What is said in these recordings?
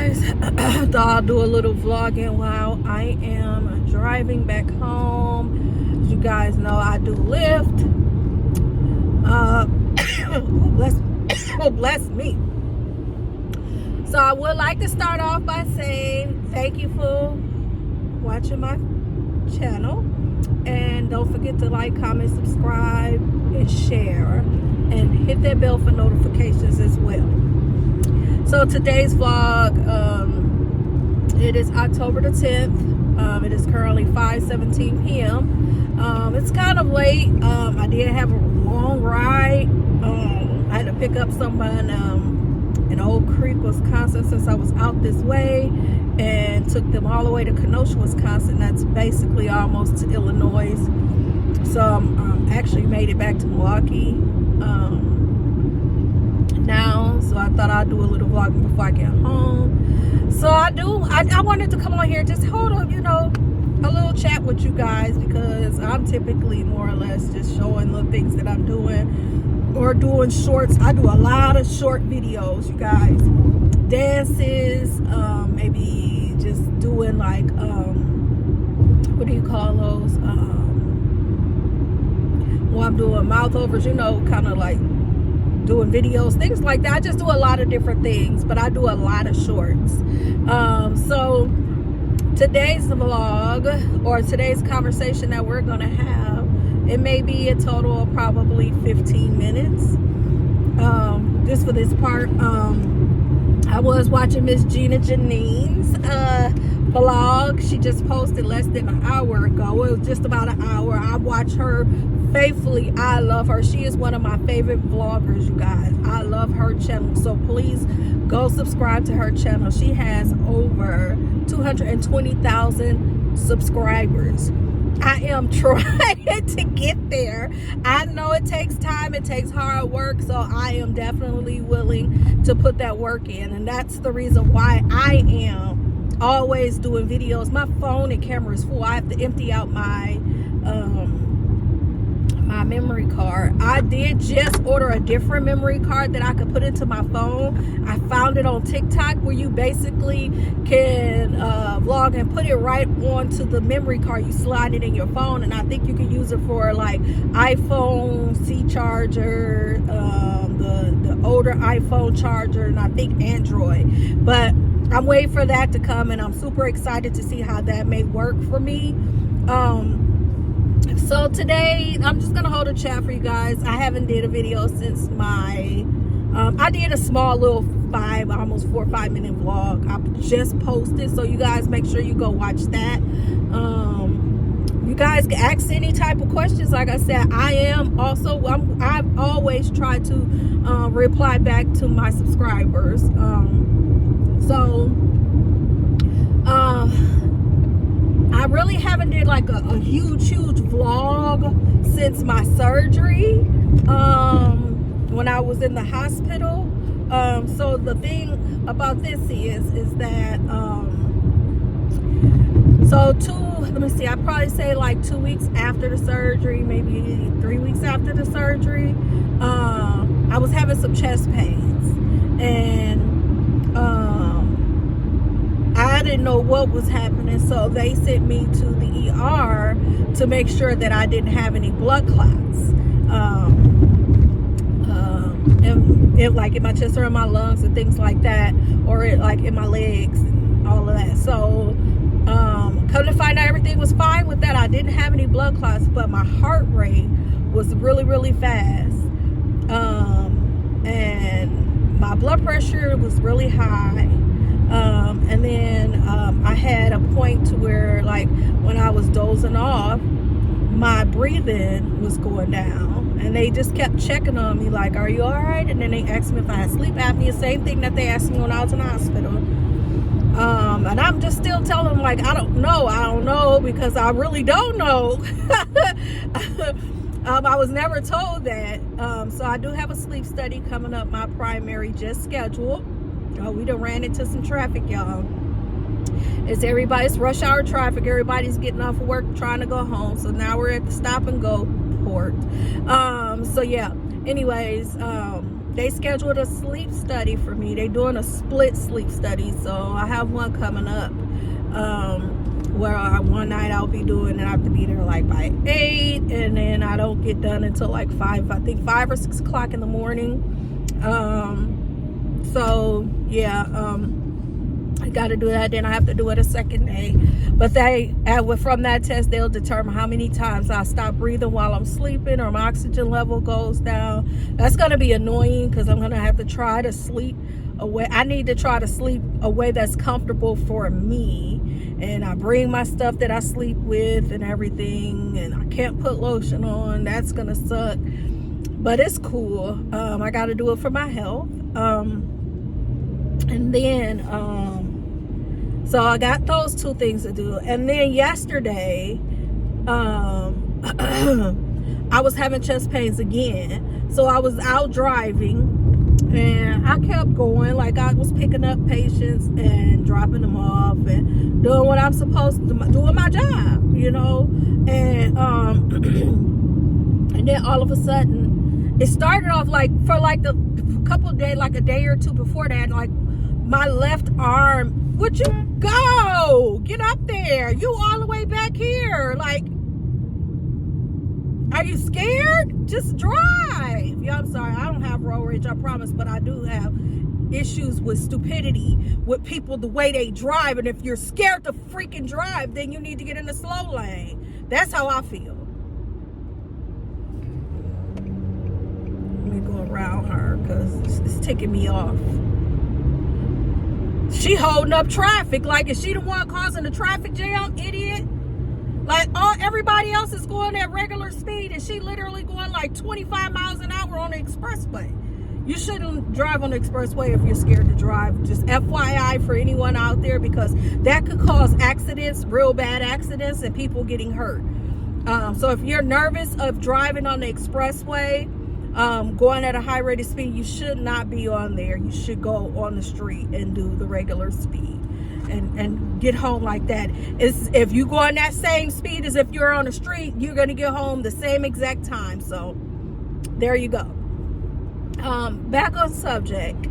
guys. Thought I'll do a little vlogging while I am driving back home. As you guys know, I do Lyft. Bless me. So I would like to start off by saying thank you for watching my channel, and don't forget to like, comment, subscribe, and share, and hit that bell for notifications as well. So today's vlog, it is October the 10th. It is currently 5:17 p.m. It's kind of late. I did have a long ride. I had to pick up someone in Oak Creek, Wisconsin, since I was out this way, and took them all the way to Kenosha, Wisconsin. That's basically almost to Illinois. So actually made it back to Milwaukee now. So I thought I'd do a little vlogging before I get home. So I wanted to come on here, just hold up, a little chat with you guys, because I'm typically more or less just showing the things that I'm doing, or doing shorts. I do a lot of short videos, you guys. Dances, maybe just doing like, what do you call those? Well, I'm doing mouth overs, kind of like doing videos, things like that. I just do a lot of different things, but I do a lot of shorts. So today's vlog, or today's conversation that we're gonna have, it may be a total of probably 15 minutes. Just for this part, I was watching Miss Gina Janine's vlog. She just posted less than an hour ago. It was just about an hour. I watch her faithfully. I love her. She is one of my favorite vloggers, you guys. I love her channel, so please go subscribe to her channel. She has over 220,000 subscribers. I am trying to get there. I know it takes time, it takes hard work, so I am definitely willing to put that work in, and that's the reason why I am always doing videos. My phone and camera is full. I have to empty out my my memory card. I did just order a different memory card that I could put into my phone. I found it on TikTok, where you basically can vlog and put it right onto the memory card. You slide it in your phone, and I think you can use it for like iPhone C charger, the older iPhone charger, and I think Android. But I'm waiting for that to come, and I'm super excited to see how that may work for me. So today I'm just gonna hold a chat for you guys. I haven't did a video since my I did a small little almost 4 or 5 minute vlog I just posted, so you guys make sure you go watch that. You guys can ask any type of questions. Like I said, I've always tried to reply back to my subscribers. I really haven't did like a huge vlog since my surgery, when I was in the hospital. So the thing about this is that I'd probably say like 2 weeks after the surgery, maybe 3 weeks after the surgery, I was having some chest pains, and I didn't know what was happening, so they sent me to the ER to make sure that I didn't have any blood clots, and like in my chest or in my lungs and things like that, or like in my legs and all of that. So come to find out, everything was fine with that. I didn't have any blood clots, but my heart rate was really fast, and my blood pressure was really high. And then I had a point to where, like, when I was dozing off, my breathing was going down, and they just kept checking on me, like, are you all right? And then they asked me if I had sleep apnea, same thing that they asked me when I was in the hospital. And I'm just still telling them, like, I don't know, because I really don't know. I was never told that. So I do have a sleep study coming up. My primary just scheduled. We done ran into some traffic, y'all. It's rush hour traffic. Everybody's getting off of work, trying to go home. So now we're at the stop and go port. So yeah, anyways, they scheduled a sleep study for me. They're doing a split sleep study, so I have one coming up where one night I'll be doing, and I have to be there like by 8, and then I don't get done until like 5, I think 5 or 6 o'clock in the morning. So yeah, I got to do that. Then I have to do it a second day. But from that test, they'll determine how many times I stop breathing while I'm sleeping or my oxygen level goes down. That's going to be annoying because I'm going to have to try to sleep away. I need to try to sleep a way that's comfortable for me. And I bring my stuff that I sleep with and everything. And I can't put lotion on. That's going to suck. But it's cool. I got to do it for my health. And then, so I got those 2 things to do. And then yesterday, I was having chest pains again. So I was out driving and I kept going. Like I was picking up patients and dropping them off and doing what I'm supposed to do, doing my job, you know. And and then all of a sudden, it started off like for like the couple of days, like a day or 2 before that, like my left arm, would you go? Get up there. You all the way back here. Like, are you scared? Just drive. Yeah, I'm sorry. I don't have road rage, I promise, but I do have issues with stupidity with people, the way they drive. And if you're scared to freaking drive, then you need to get in the slow lane. That's how I feel. Let me go around her because it's ticking me off. She holding up traffic. Like, is she the one causing the traffic jam, idiot? Like, everybody else is going at regular speed and she literally going like 25 miles an hour on the expressway. You shouldn't drive on the expressway if you're scared to drive. Just FYI for anyone out there, because that could cause accidents, real bad accidents, and people getting hurt. So if you're nervous of driving on the expressway, going at a high rate of speed, you should not be on there. You should go on the street and do the regular speed and get home like that. If you go on that same speed as if you're on the street, you're going to get home the same exact time. So there you go. Back on subject.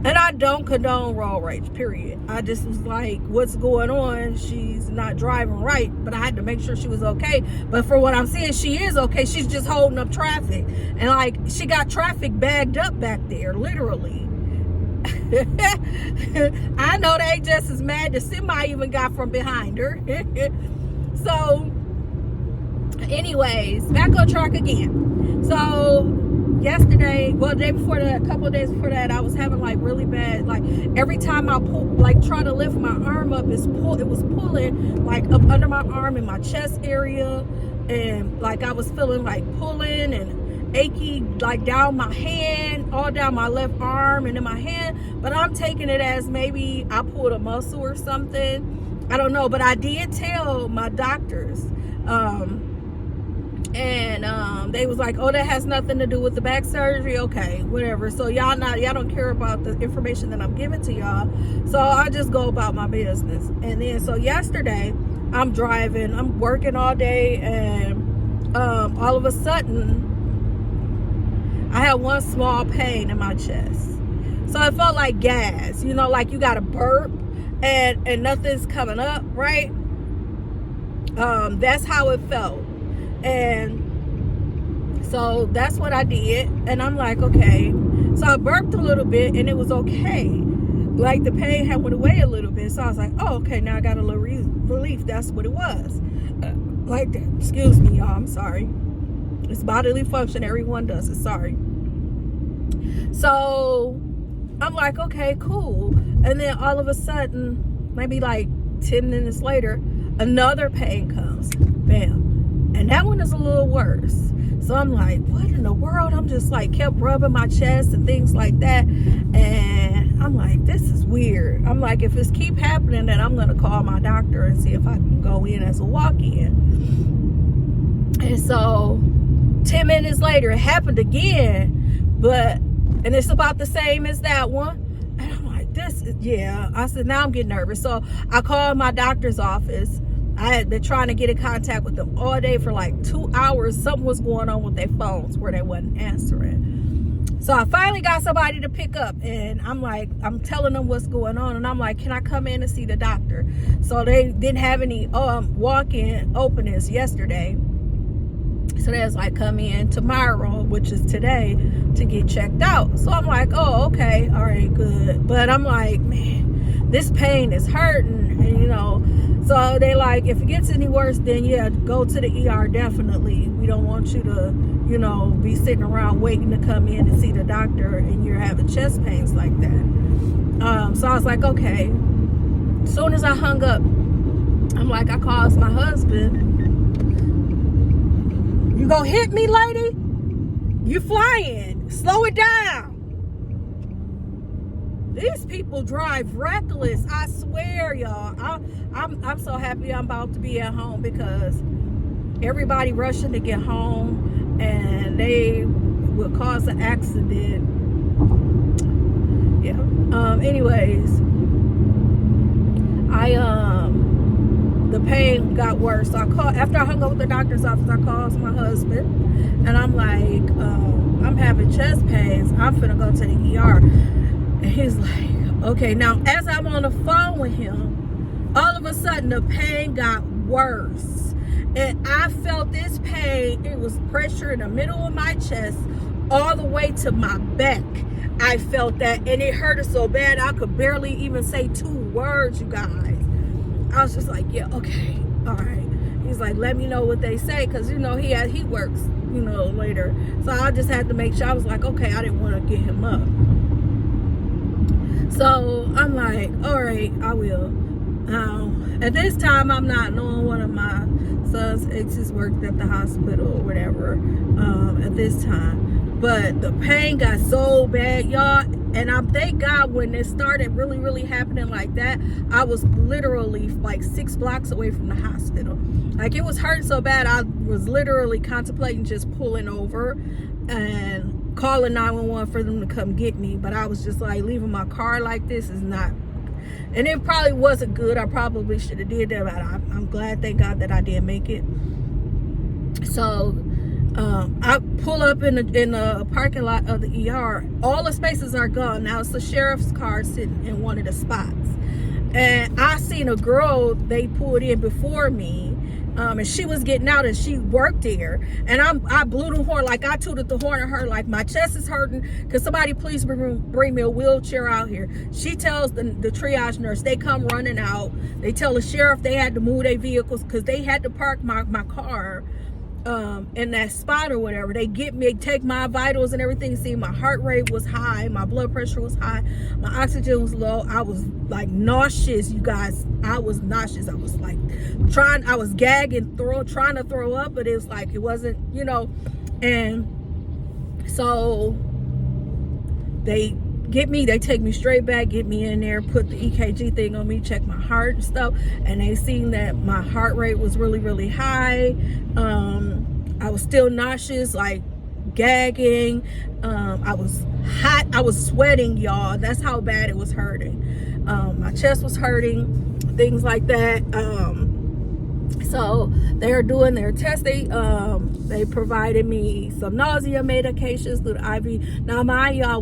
And I don't condone road rage, period. I just was like, what's going on? She's not driving right, but I had to make sure she was okay. But for what I'm seeing, she is okay. She's just holding up traffic. And like, she got traffic bagged up back there, literally. I know they just as mad. The semi even got from behind her. So, anyways, back on track again. So, yesterday, well, the day before that, a couple of days before that, I was having like really bad, like every time I pull, like try to lift my arm up, it was pulling like up under my arm in my chest area, and like I was feeling like pulling and achy, like down my hand, all down my left arm and in my hand. But I'm taking it as maybe I pulled a muscle or something. I don't know, but I did tell my doctors, and they was like, oh, that has nothing to do with the back surgery. Okay, whatever. So y'all don't care about the information that I'm giving to y'all. So I just go about my business. And then so yesterday I'm driving, I'm working all day, and all of a sudden I had one small pain in my chest. So it felt like gas, you know, like you got a burp and nothing's coming up, right? That's how it felt. And so that's what I did. And I'm like, okay. So I burped a little bit and it was okay. Like the pain had went away a little bit. So I was like, oh, okay, now I got a little relief. That's what it was. Like that. Excuse me, y'all. I'm sorry. It's bodily function. Everyone does it. Sorry. So I'm like, okay, cool. And then all of a sudden, maybe like 10 minutes later, another pain comes. Bam. And that one is a little worse. So I'm like, what in the world? I'm just like kept rubbing my chest and things like that. And I'm like, this is weird. I'm like, if it's keep happening, then I'm going to call my doctor and see if I can go in as a walk-in. And so 10 minutes later, it happened again. And it's about the same as that one. And I'm like, yeah. I said, now I'm getting nervous. So I called my doctor's office. I had been trying to get in contact with them all day for like 2 hours. Something was going on with their phones where they wasn't answering. So I finally got somebody to pick up, and I'm telling them what's going on, and I'm like, can I come in and see the doctor? So they didn't have any walk-in openings yesterday. So they was like, come in tomorrow, which is today, to get checked out. So I'm like, oh, okay, all right, good. But I'm like, man, this pain is hurting, and you know. So they like, if it gets any worse, then yeah, go to the ER, definitely. We don't want you to, you know, be sitting around waiting to come in and see the doctor and you're having chest pains like that. So I was like, okay. As soon as I hung up, I'm like, I called my husband. You gonna hit me, lady? You flying. Slow it down. These people drive reckless. I swear, y'all. I'm so happy I'm about to be at home because everybody rushing to get home and they will cause an accident. Yeah. Anyways, the pain got worse. So I called, after I hung up with the doctor's office, I called my husband and I'm like, I'm having chest pains. I'm finna go to the ER. And he's like, okay. Now, as I'm on the phone with him, all of a sudden the pain got worse. And I felt this pain. It was pressure in the middle of my chest all the way to my back. I felt that, and it hurted so bad I could barely even say 2 words, you guys. I was just like, yeah, okay, all right. He's like, let me know what they say, because, you know, he works, you know, later. So I just had to make sure. I was like, okay, I didn't want to get him up. So I'm like, all right, I will. At this time, I'm not knowing one of my son's exes worked at the hospital or whatever at this time. But the pain got so bad, y'all. And I thank God when it started really, really happening like that, I was literally like 6 blocks away from the hospital. Like, it was hurting so bad, I was literally contemplating just pulling over and calling 911 for them to come get me. But I was just like, leaving my car like this is not, and it probably wasn't good. I probably should have did that, but I'm glad, thank God, that I did make it. So I pull up in the parking lot of the ER. All the spaces are gone. Now it's the sheriff's car sitting in one of the spots. And I seen a girl they pulled in before me. And she was getting out and she worked there. And I blew the horn, like I tooted the horn at her, like my chest is hurting. Could somebody please bring me a wheelchair out here? She tells the triage nurse, they come running out. They tell the sheriff they had to move their vehicles because they had to park my car in that spot or whatever. They get me, they take my vitals and everything. See, my heart rate was high, my blood pressure was high, my oxygen was low. I was like nauseous, you guys. I was nauseous. I was like I was gagging, trying to throw up, but it was like, it wasn't, you know. And so they get me, they take me straight back, get me in there, put the EKG thing on me, check my heart and stuff, and they seen that my heart rate was really, really high. I was still nauseous, like gagging. I was hot, I was sweating, y'all. That's how bad it was hurting. My chest was hurting, things like that. So they're doing their test. They provided me some nausea medications through the IV. Now, mind y'all,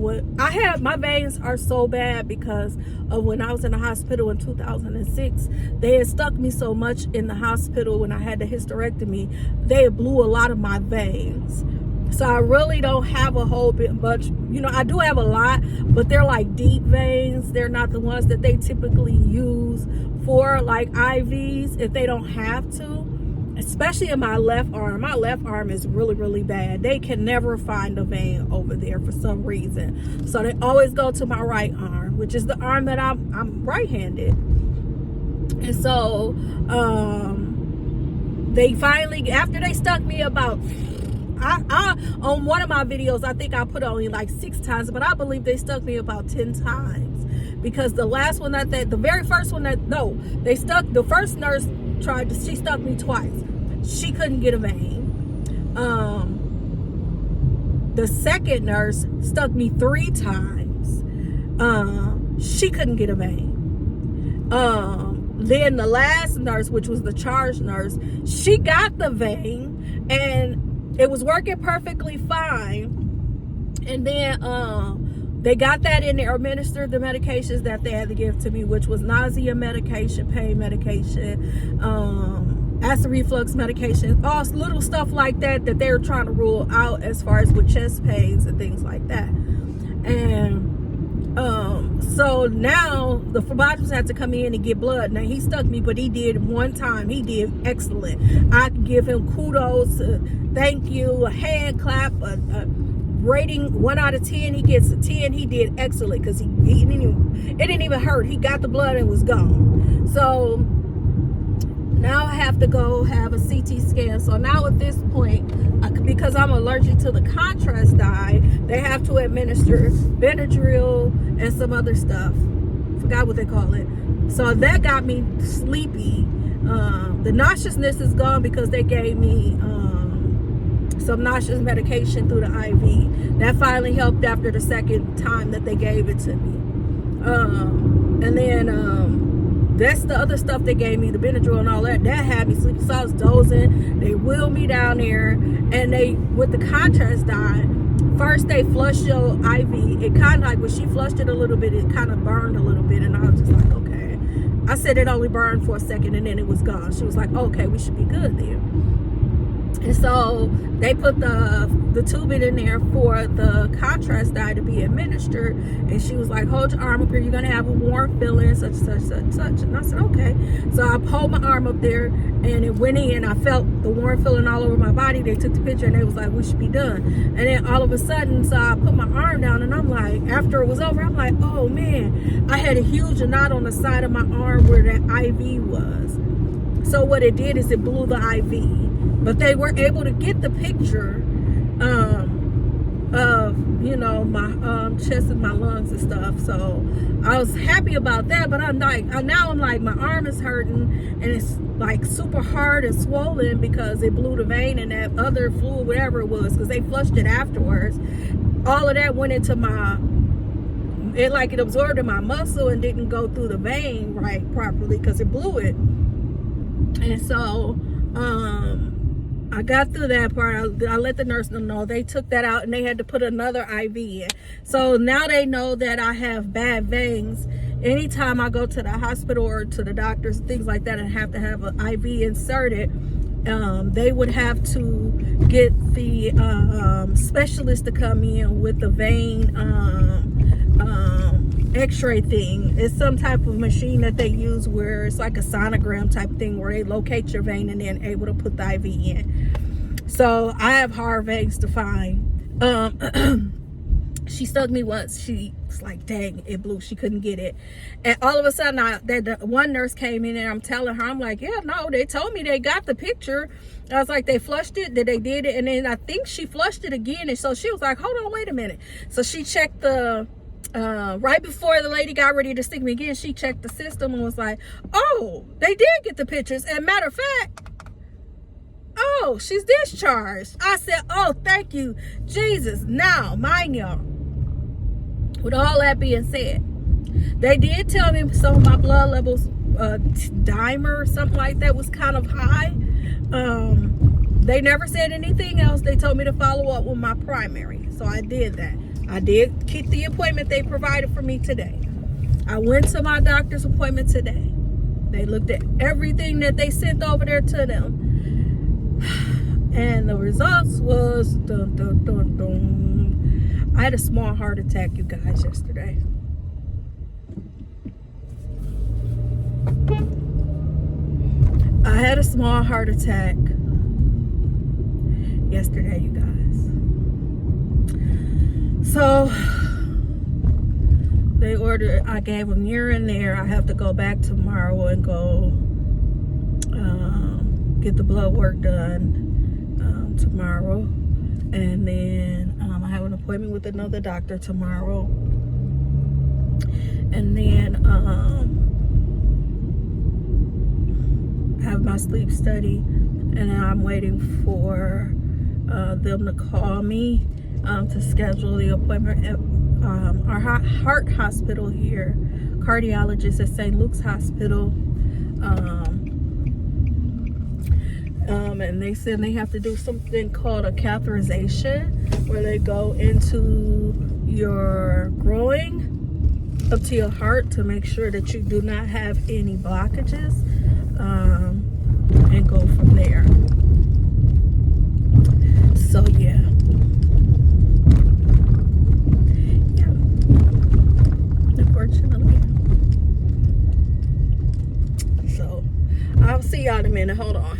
my veins are so bad because of when I was in the hospital in 2006. They had stuck me so much in the hospital when I had the hysterectomy. They blew a lot of my veins. So I really don't have a whole bit much, you know, I do have a lot, but they're like deep veins. They're not the ones that they typically use for like IVs if they don't have to, especially in my left arm. My left arm is really, really bad. They can never find a vein over there for some reason. So they always go to my right arm, which is the arm that I'm right-handed. And so they finally, after they stuck me about, I on one of my videos, I think I put only like 6 times, but I believe they stuck me about 10 times. Because the last one the very first one the first nurse she stuck me twice. She couldn't get a vein. The second nurse stuck me 3 times. She couldn't get a vein. Then the last nurse, which was the charge nurse, she got the vein and it was working perfectly fine. And then they got that in there, administered the medications that they had to give to me, which was nausea medication, pain medication, acid reflux medication, all little stuff like that they were trying to rule out as far as with chest pains and things like that. And so now the phlebotomist had to come in and get blood. Now he stuck me, but he did one time. He did excellent. I can give him kudos, thank you, a hand clap, a rating 1 out of 10. He gets a 10. He did excellent because it didn't even hurt. He got the blood and was gone. So now I have to go have a CT scan. So now at this point, because I'm allergic to the contrast dye, they have to administer Benadryl and some other stuff. Forgot what they call it. So that got me sleepy. The nauseousness is gone because they gave me some nauseous medication through the IV. That finally helped after the second time that they gave it to me. And then that's the other stuff they gave me, the Benadryl and all that. That had me sleeping. So I was dozing. They wheeled me down there, and they, with the contrast dye, first they flushed your IV. It kind of like, when she flushed it a little bit, it kind of burned a little bit, and I was just like, okay. I said it only burned for a second, and then it was gone. She was like, okay, we should be good then. And so they put the tube in there for the contrast dye to be administered. And she was like, hold your arm up here. You're going to have a warm feeling, such, such, such, such. And I said, okay. So I pulled my arm up there and it went in. I felt the warm feeling all over my body. They took the picture and they was like, we should be done. And then all of a sudden, so I put my arm down and I'm like, after it was over, I'm like, oh man, I had a huge knot on the side of my arm where that IV was. So what it did is it blew the IV. But they were able to get the picture of, you know, my chest and my lungs and stuff. So I was happy about that. But I'm like, now I'm like, my arm is hurting and it's like super hard and swollen because it blew the vein and that other fluid, whatever it was, because they flushed it afterwards. All of that went into my, it absorbed in my muscle and didn't go through the vein right properly because it blew it. And so, I got through that part. I let the nurse know. They took that out and they had to put another IV in. So now they know that I have bad veins. Anytime I go to the hospital or to the doctors, things like that, and have to have an IV inserted, they would have to get the specialist to come in with the vein x-ray thing. It's some type of machine that they use where it's like a sonogram type thing where they locate your vein and then able to put the IV in. So I have hard veins to find. She stuck me once. She was like, dang, it blew. She couldn't get it. And all of a sudden, the one nurse came in and I'm telling her, I'm like, yeah, no, they told me they got the picture. I was like, they flushed it, that they did it. And then I think she flushed it again. And so she was like, hold on, wait a minute. So she checked the, right before the lady got ready to stick me again, she checked the system and was like, oh, they did get the pictures. And matter of fact, oh, she's discharged. I said, oh, thank you, Jesus. Now, mind y'all, with all that being said, they did tell me some of my blood levels, dimer or something like that, was kind of high. They never said anything else. They told me to follow up with my primary. So I did that. I did keep the appointment they provided for me today. I went to my doctor's appointment today. They looked at everything that they sent over there to them. And the results was, dun, dun, dun, dun. I had a small heart attack, you guys, yesterday. I had a small heart attack yesterday, you guys. So they ordered, I gave them here and there. I have to go back tomorrow and go get the blood work done tomorrow. And then I have an appointment with another doctor tomorrow. And then I have my sleep study, and I'm waiting for them to call me to schedule the appointment at our heart hospital here, cardiologist at St. Luke's Hospital. And they said they have to do something called a catheterization, where they go into your groin up to your heart to make sure that you do not have any blockages, and go from there. So yeah, unfortunately. So I'll see y'all in a minute. Hold on.